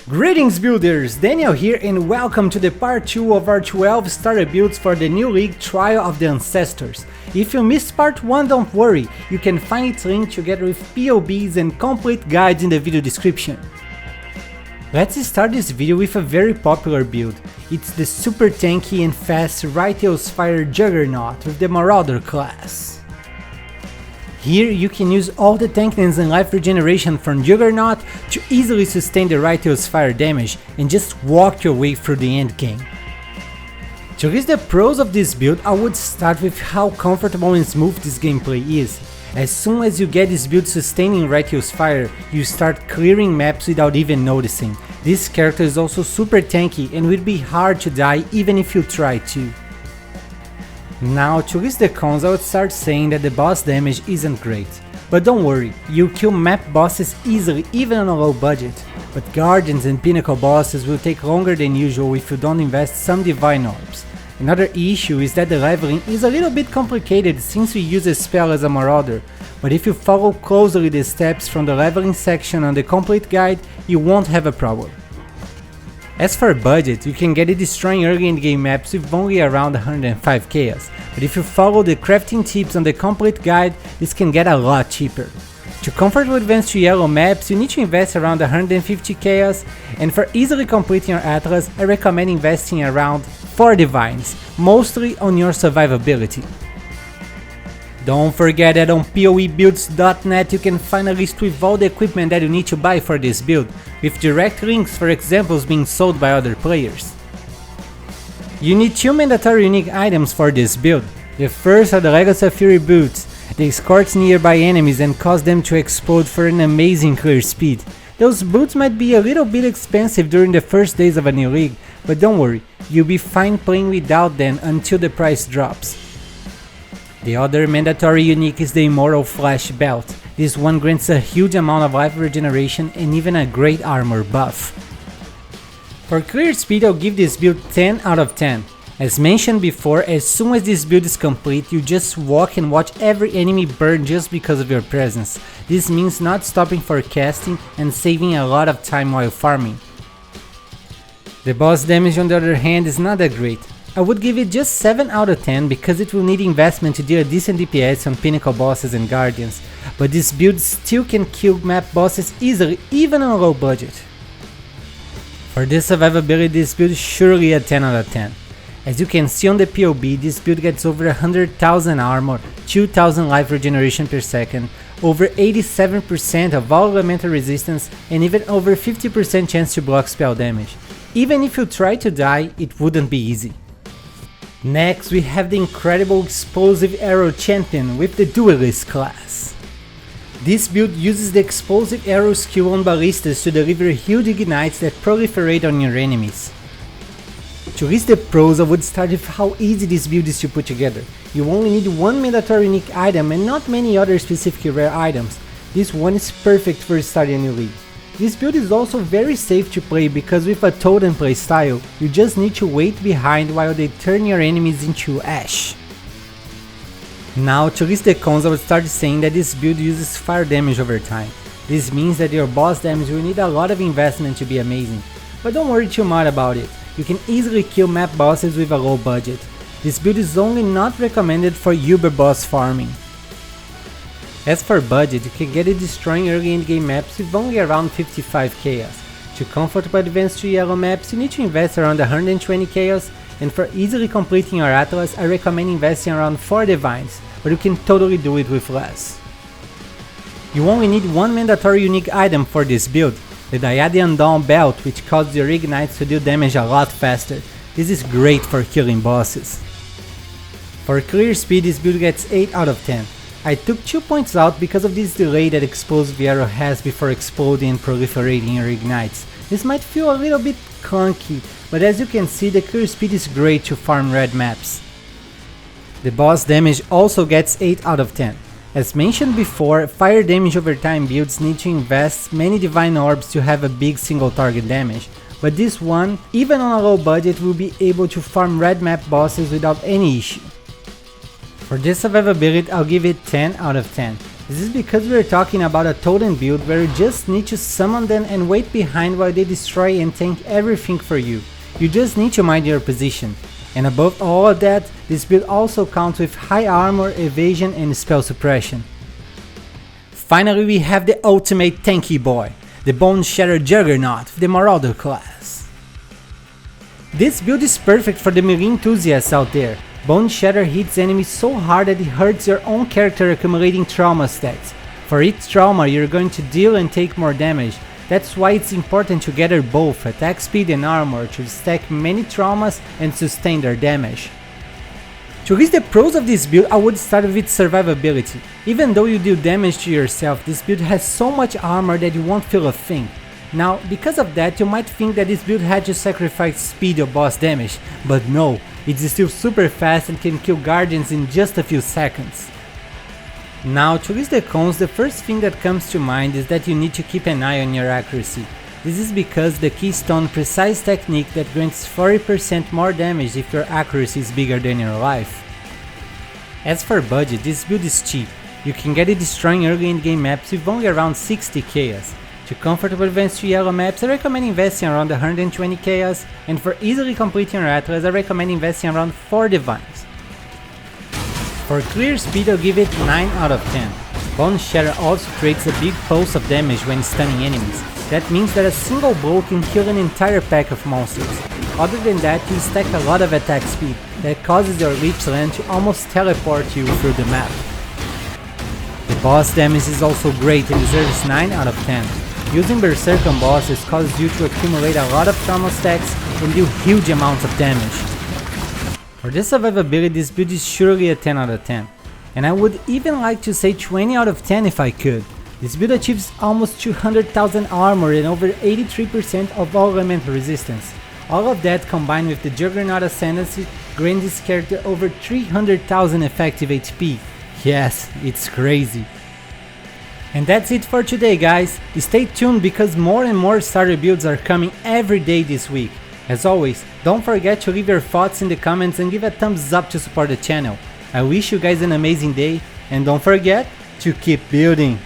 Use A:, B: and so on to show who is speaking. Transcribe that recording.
A: Greetings builders, Daniel here and welcome to the part 2 of our 12 starter builds for the new league Trial of the Ancestors. If you missed part 1, don't worry, you can find its link together with POBs and complete guides in the video description. Let's start this video with a very popular build. It's the super tanky and fast Righteous Fire Juggernaut with the Marauder class. Here you can use all the tankiness and life regeneration from Juggernaut to easily sustain the Righteous Fire damage and just walk your way through the end game. To list the pros of this build, I would start with how comfortable and smooth this gameplay is. As soon as you get this build sustaining Righteous Fire, you start clearing maps without even noticing. This character is also super tanky and will be hard to die even if you try to. Now, to list the cons, I would start saying that the boss damage isn't great. But don't worry, you kill map bosses easily even on a low budget. But Guardians and Pinnacle bosses will take longer than usual if you don't invest some Divine Orbs. Another issue is that the leveling is a little bit complicated since we use a spell as a Marauder, but if you follow closely the steps from the leveling section on the complete guide, you won't have a problem. As for budget, you can get it destroying early in-game maps with only around 105 chaos, but if you follow the crafting tips on the complete guide, this can get a lot cheaper. To comfortably advance to yellow maps, you need to invest around 150 chaos, and for easily completing your Atlas, I recommend investing around 4 divines, mostly on your survivability. Don't forget that on PoEbuilds.net you can find a list with all the equipment that you need to buy for this build, with direct links for examples being sold by other players. You need 2 mandatory unique items for this build. The first are the Legacy of Fury boots. They escort nearby enemies and cause them to explode for an amazing clear speed. Those boots might be a little bit expensive during the first days of a new league, but don't worry, you'll be fine playing without them until the price drops. The other mandatory unique is the Immortal Flash Belt. This one grants a huge amount of life regeneration and even a great armor buff. For clear speed, I'll give this build 10 out of 10. As mentioned before, as soon as this build is complete, you just walk and watch every enemy burn just because of your presence. This means not stopping for casting and saving a lot of time while farming. The boss damage on the other hand is not that great. I would give it just 7 out of 10 because it will need investment to deal a decent DPS on Pinnacle bosses and Guardians, but this build still can kill map bosses easily even on a low budget. For the survivability, this build is surely a 10 out of 10. As you can see on the POB, this build gets over 100,000 armor, 2000 life regeneration per second, over 87% of all elemental resistance and even over 50% chance to block spell damage. Even if you try to die, it wouldn't be easy. Next, we have the incredible Explosive Arrow Champion with the Duelist class. This build uses the Explosive Arrow skill on ballistas to deliver huge ignites that proliferate on your enemies. To list the pros, I would start with how easy this build is to put together. You only need one mandatory unique item and not many other specific rare items. This one is perfect for starting a new league. This build is also very safe to play because with a totem play style, you just need to wait behind while they turn your enemies into ash. Now, to list the cons, I would start saying that this build uses fire damage over time. This means that your boss damage will need a lot of investment to be amazing. But don't worry too much about it, you can easily kill map bosses with a low budget. This build is only not recommended for uber boss farming. As for budget, you can get it destroying early in-game maps with only around 55 chaos. To comfortably advance to yellow maps, you need to invest around 120 chaos, and for easily completing your Atlas, I recommend investing around 4 divines, but you can totally do it with less. You only need one mandatory unique item for this build, the Diadian Dawn Belt, which causes your ignites to deal damage a lot faster. This is great for killing bosses. For clear speed, this build gets 8 out of 10. I took 2 points out because of this delay that Explosive Arrow has before exploding and proliferating your ignites. This might feel a little bit clunky, but as you can see, the clear speed is great to farm red maps. The boss damage also gets 8 out of 10. As mentioned before, fire damage over time builds need to invest many Divine Orbs to have a big single target damage, but this one, even on a low budget, will be able to farm red map bosses without any issue. For this survivability, I'll give it 10 out of 10. This is because we are talking about a totem build where you just need to summon them and wait behind while they destroy and tank everything for you. You just need to mind your position. And above all of that, this build also counts with high armor, evasion and spell suppression. Finally, we have the ultimate tanky boy, the Boneshatter Juggernaut of the Marauder class. This build is perfect for the melee enthusiasts out there. Boneshatter hits enemies so hard that it hurts your own character, accumulating trauma stats. For each trauma you're going to deal and take more damage. That's why it's important to gather both attack speed and armor to stack many traumas and sustain their damage. To list the pros of this build, I would start with survivability. Even though you deal damage to yourself, this build has so much armor that you won't feel a thing. Now, because of that, you might think that this build had to sacrifice speed or boss damage, but no, it's still super fast and can kill guardians in just a few seconds. Now, to list the cons, the first thing that comes to mind is that you need to keep an eye on your accuracy. This is because the Keystone precise technique that grants 40% more damage if your accuracy is bigger than your life. As for budget, this build is cheap. You can get it destroying early in-game maps with only around 60 chaos. To comfortably advance to yellow maps, I recommend investing around 120 chaos, and for easily completing your atlas, I recommend investing around 4 divines. For clear speed, I'll give it 9 out of 10. Boneshatter also creates a big pulse of damage when stunning enemies. That means that a single blow can kill an entire pack of monsters. Other than that, you stack a lot of attack speed that causes your leech land to almost teleport you through the map. The boss damage is also great and deserves 9 out of 10. Using Berserk on bosses causes you to accumulate a lot of trauma stacks and deal huge amounts of damage. For the survivability, this build is surely a 10 out of 10. And I would even like to say 20 out of 10 if I could. This build achieves almost 200,000 armor and over 83% of all elemental resistance. All of that combined with the Juggernaut Ascendancy grants this character over 300,000 effective HP. Yes, it's crazy. And that's it for today, guys. Stay tuned because more and more starter builds are coming every day this week. As always, don't forget to leave your thoughts in the comments and give a thumbs up to support the channel. I wish you guys an amazing day and don't forget to keep building.